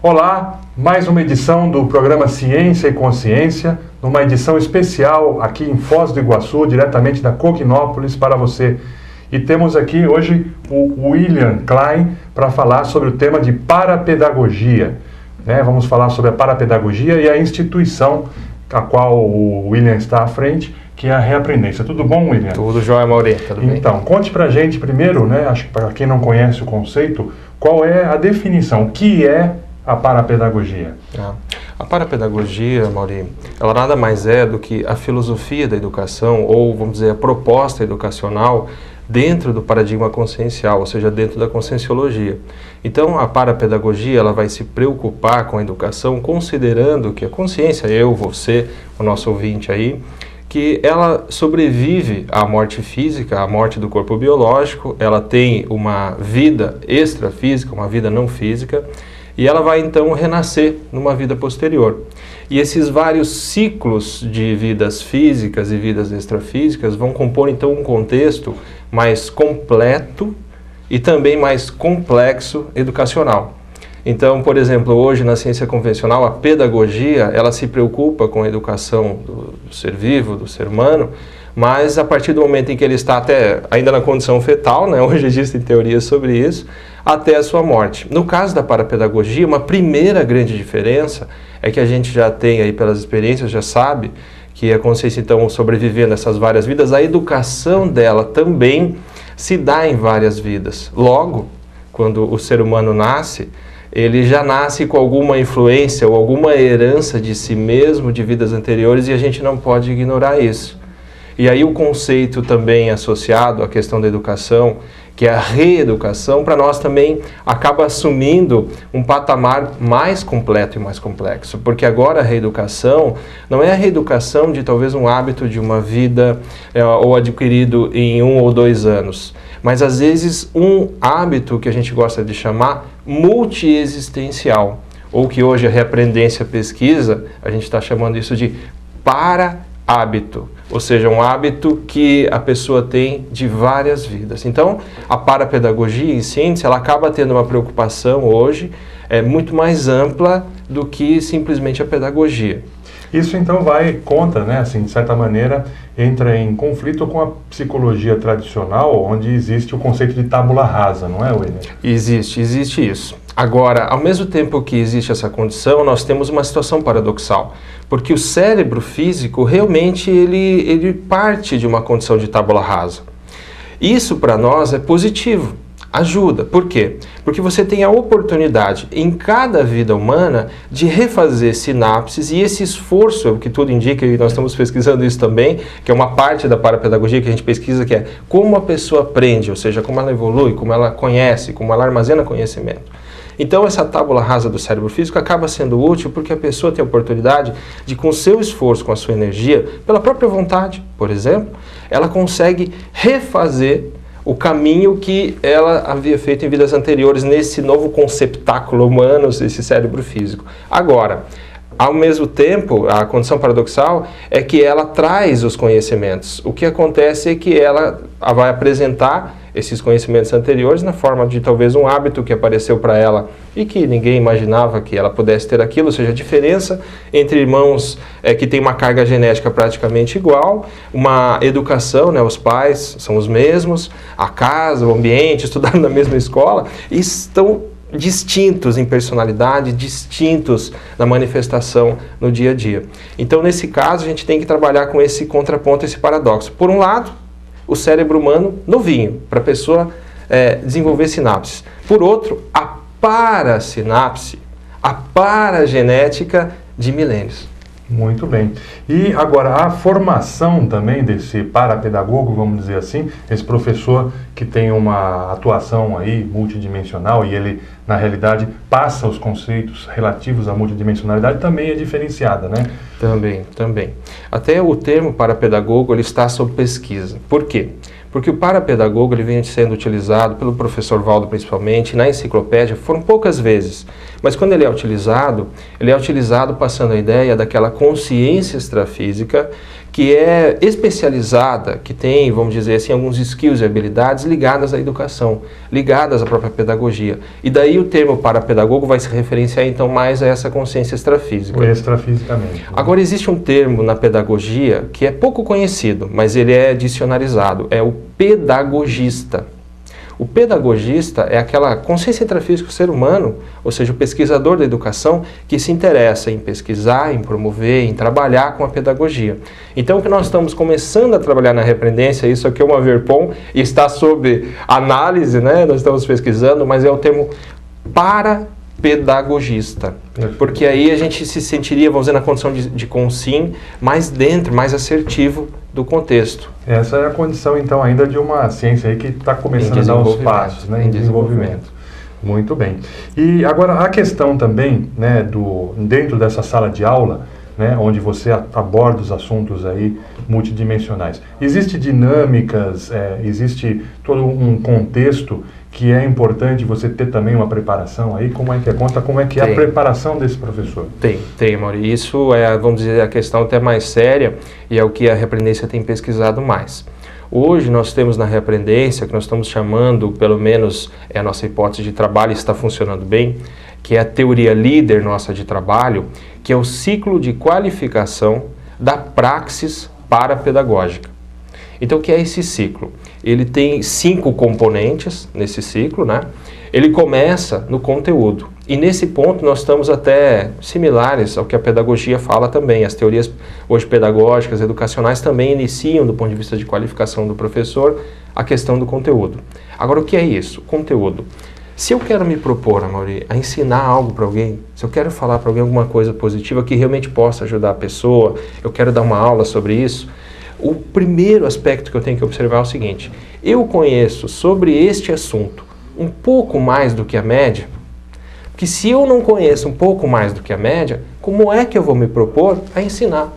Olá, mais uma edição do programa Ciência e Consciência, numa edição especial aqui em Foz do Iguaçu, diretamente da Cognópolis para você. E temos aqui hoje o William Klein para falar sobre o tema de parapedagogia. Vamos falar sobre a parapedagogia e a instituição a qual o William está à frente, que é a Reaprendência. Tudo bom, William? Tudo jóia, Mauri. Tudo bem? Então, conte para a gente primeiro, acho que para quem não conhece o conceito, qual é a definição, o que é a parapedagogia? A parapedagogia, Mauri, ela nada mais é do que a filosofia da educação, ou vamos dizer, a proposta educacional dentro do paradigma consciencial, ou seja, dentro da conscienciologia. Então, a parapedagogia, ela vai se preocupar com a educação, considerando que a consciência, eu, você, o nosso ouvinte aí, que ela sobrevive à morte física, à morte do corpo biológico, ela tem uma vida extrafísica, uma vida não física, e ela vai então renascer numa vida posterior. E esses vários ciclos de vidas físicas e vidas extrafísicas vão compor então um contexto mais completo e também mais complexo educacional. Então, por exemplo, hoje na ciência convencional, a pedagogia, ela se preocupa com a educação do ser vivo, do ser humano, mas a partir do momento em que ele está até ainda na condição fetal, hoje existem teorias sobre isso, até a sua morte. No caso da parapedagogia, uma primeira grande diferença é que a gente já tem aí pelas experiências, já sabe que a consciência então sobrevivendo essas várias vidas, a educação dela também se dá em várias vidas. Logo, quando o ser humano nasce, ele já nasce com alguma influência ou alguma herança de si mesmo, de vidas anteriores, e a gente não pode ignorar isso. E aí o conceito também associado à questão da educação, que é a reeducação, para nós também acaba assumindo um patamar mais completo e mais complexo, porque agora a reeducação não é a reeducação de talvez um hábito de uma vida ou adquirido em 1 ou 2 anos, mas às vezes um hábito que a gente gosta de chamar multiexistencial, ou que hoje a Reaprendência pesquisa, a gente está chamando isso de para-hábito, ou seja, um hábito que a pessoa tem de várias vidas. Então, a parapedagogia, em síntese, ela acaba tendo uma preocupação hoje muito mais ampla do que simplesmente a pedagogia. Isso então vai contra, de certa maneira, entra em conflito com a psicologia tradicional, onde existe o conceito de tábula rasa, não é, William? Existe isso. Agora, ao mesmo tempo que existe essa condição, nós temos uma situação paradoxal, porque o cérebro físico realmente ele parte de uma condição de tábula rasa. Isso para nós é positivo, ajuda. Por quê? Porque você tem a oportunidade em cada vida humana de refazer sinapses, e esse esforço, é o que tudo indica, e nós estamos pesquisando isso também, que é uma parte da parapedagogia que a gente pesquisa, que é como a pessoa aprende, ou seja, como ela evolui, como ela conhece, como ela armazena conhecimento. Então essa tábula rasa do cérebro físico acaba sendo útil porque a pessoa tem a oportunidade de, com seu esforço, com a sua energia, pela própria vontade, por exemplo, ela consegue refazer o caminho que ela havia feito em vidas anteriores nesse novo conceptáculo humano, esse cérebro físico. Agora, ao mesmo tempo, a condição paradoxal é que ela traz os conhecimentos. O que acontece é que ela vai apresentar esses conhecimentos anteriores na forma de talvez um hábito que apareceu para ela e que ninguém imaginava que ela pudesse ter aquilo, ou seja, a diferença entre irmãos que tem uma carga genética praticamente igual, uma educação, os pais são os mesmos, a casa, o ambiente, estudaram na mesma escola, e estão distintos em personalidade, distintos na manifestação no dia a dia. Então, nesse caso, a gente tem que trabalhar com esse contraponto, esse paradoxo. Por um lado, o cérebro humano novinho, para a pessoa desenvolver sinapses. Por outro, a parasinapse, a paragenética de milênios. Muito bem. E agora, a formação também desse parapedagogo, vamos dizer assim, esse professor que tem uma atuação aí multidimensional e ele, na realidade, passa os conceitos relativos à multidimensionalidade, também é diferenciada, né? Também. Até o termo parapedagogo, ele está sob pesquisa. Por quê? Porque o parapedagogo ele vem sendo utilizado pelo professor Valdo principalmente, na enciclopédia, foram poucas vezes, mas quando ele é utilizado passando a ideia daquela consciência extrafísica que é especializada, que tem, vamos dizer assim, alguns skills e habilidades ligadas à educação, ligadas à própria pedagogia. E daí o termo parapedagogo vai se referenciar então mais a essa consciência extrafísica. O extrafisicamente. Agora existe um termo na pedagogia que é pouco conhecido, mas ele é dicionarizado, é o pedagogista. O pedagogista é aquela consciência intrafísica do ser humano, ou seja, o pesquisador da educação que se interessa em pesquisar, em promover, em trabalhar com a pedagogia. Então o que nós estamos começando a trabalhar na Repreendência, isso aqui é uma Verpom e está sob análise, né? Nós estamos pesquisando, mas é o termo parapedagogista, porque aí a gente se sentiria, vamos dizer, na condição de consim, mais dentro, mais assertivo do contexto. Essa é a condição, então, ainda de uma ciência aí que está começando a dar os passos, né, em desenvolvimento. Muito bem. E agora, a questão também, né, dentro dessa sala de aula, né, onde você aborda os assuntos aí multidimensionais, existe dinâmicas, existe todo um contexto que é importante você ter também uma preparação aí? Como é que é? Conta como é que é a preparação desse professor. Tem, Mauri. Isso é, vamos dizer, a questão até mais séria e é o que a Repreendência tem pesquisado mais. Hoje nós temos na Repreendência, que nós estamos chamando, pelo menos é a nossa hipótese de trabalho, está funcionando bem, que é a teoria líder nossa de trabalho, que é o ciclo de qualificação da praxis parapedagógica. Então, o que é esse ciclo? Ele tem 5 componentes nesse ciclo, né? Ele começa no conteúdo. E nesse ponto nós estamos até similares ao que a pedagogia fala também. As teorias hoje pedagógicas, educacionais também iniciam, do ponto de vista de qualificação do professor, a questão do conteúdo. Agora, o que é isso? Conteúdo. Se eu quero me propor, Amaury, a ensinar algo para alguém, se eu quero falar para alguém alguma coisa positiva que realmente possa ajudar a pessoa, eu quero dar uma aula sobre isso, o primeiro aspecto que eu tenho que observar é o seguinte: eu conheço sobre este assunto um pouco mais do que a média, porque se eu não conheço um pouco mais do que a média, como é que eu vou me propor a ensinar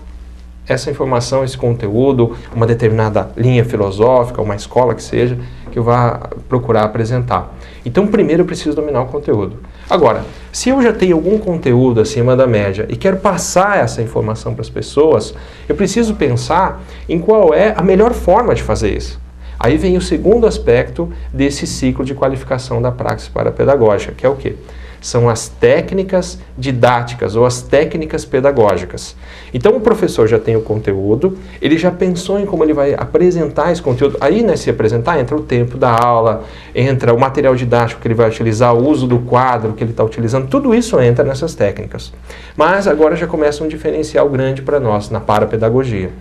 essa informação, esse conteúdo, uma determinada linha filosófica, uma escola que seja, que eu vá procurar apresentar? Então, primeiro eu preciso dominar o conteúdo. Agora, se eu já tenho algum conteúdo acima da média e quero passar essa informação para as pessoas, eu preciso pensar em qual é a melhor forma de fazer isso. Aí vem o segundo aspecto desse ciclo de qualificação da praxis parapedagógica, que é o quê? São as técnicas didáticas ou as técnicas pedagógicas. Então o professor já tem o conteúdo, ele já pensou em como ele vai apresentar esse conteúdo. Aí, né, se apresentar, entra o tempo da aula, entra o material didático que ele vai utilizar, o uso do quadro que ele está utilizando, tudo isso entra nessas técnicas. Mas agora já começa um diferencial grande para nós na parapedagogia,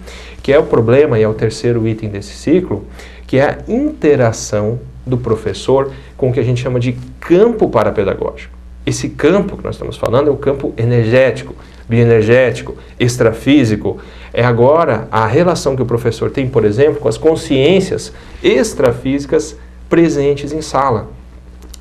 que é o problema, e é o terceiro item desse ciclo, que é a interação do professor com o que a gente chama de campo parapedagógico. Esse campo que nós estamos falando é o campo energético, bioenergético, extrafísico. É agora a relação que o professor tem, por exemplo, com as consciências extrafísicas presentes em sala.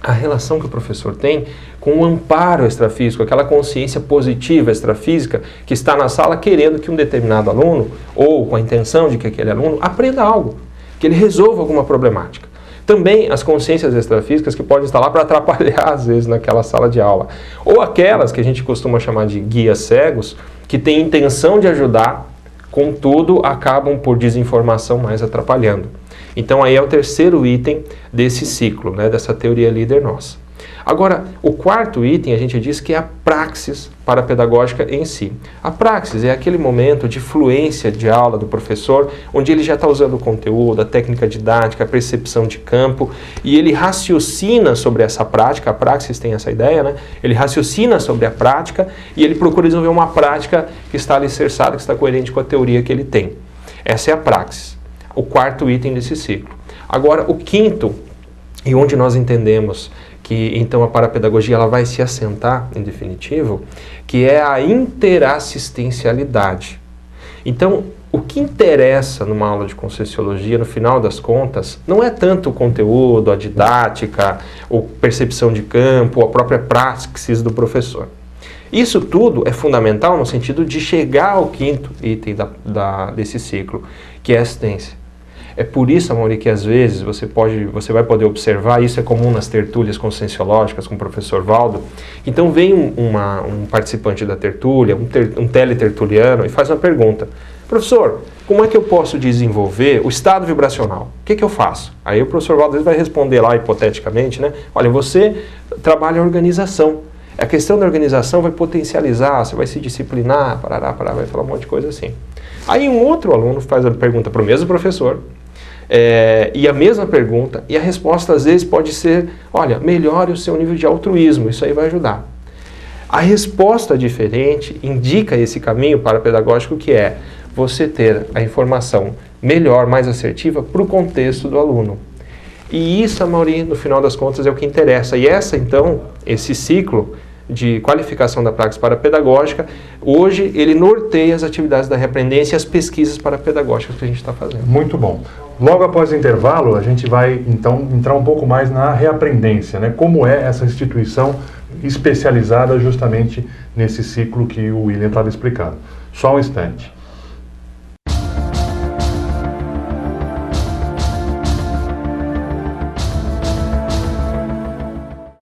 A relação que o professor tem com o amparo extrafísico, aquela consciência positiva extrafísica que está na sala querendo que um determinado aluno, ou com a intenção de que aquele aluno aprenda algo, que ele resolva alguma problemática. Também as consciências extrafísicas que podem estar lá para atrapalhar, às vezes, naquela sala de aula. Ou aquelas que a gente costuma chamar de guias cegos, que têm intenção de ajudar, contudo, acabam por desinformação mais atrapalhando. Então, aí é o terceiro item desse ciclo, né, dessa teoria líder nossa. Agora, o quarto item, a gente diz que é a praxis parapedagógica em si. A praxis é aquele momento de fluência de aula do professor, onde ele já está usando o conteúdo, a técnica didática, a percepção de campo, e ele raciocina sobre essa prática. A praxis tem essa ideia, né? Ele raciocina sobre a prática e ele procura desenvolver uma prática que está alicerçada, que está coerente com a teoria que ele tem. Essa é a praxis, o quarto item desse ciclo. Agora, o quinto, e onde nós entendemos que então a parapedagogia ela vai se assentar, em definitivo, que é a interassistencialidade. Então, o que interessa numa aula de Conscienciologia, no final das contas, não é tanto o conteúdo, a didática, a percepção de campo, a própria praxis do professor. Isso tudo é fundamental no sentido de chegar ao quinto item desse ciclo, que é a assistência. É por isso, Amaury, que às vezes você vai poder observar, isso é comum nas tertúlias conscienciológicas com o professor Valdo. Então vem um participante da tertúlia, um teletertuliano, e faz uma pergunta: Professor, como é que eu posso desenvolver o estado vibracional? O que eu faço? Aí o professor Valdez vai responder lá hipoteticamente, né? Olha, você trabalha a organização. A questão da organização vai potencializar, você vai se disciplinar, vai falar um monte de coisa assim. Aí um outro aluno faz a pergunta para o mesmo professor, e a mesma pergunta, e a resposta às vezes pode ser, olha, melhore o seu nível de altruísmo, isso aí vai ajudar. A resposta diferente indica esse caminho parapedagógico que é você ter a informação melhor, mais assertiva para o contexto do aluno. E isso, Amaury, no final das contas é o que interessa. E esse ciclo de qualificação da praxis parapedagógica, hoje ele norteia as atividades da reaprendência e as pesquisas parapedagógicas que a gente está fazendo. Muito bom. Logo após o intervalo, a gente vai então entrar um pouco mais na reaprendência, né? Como é essa instituição especializada justamente nesse ciclo que o William estava explicando. Só um instante.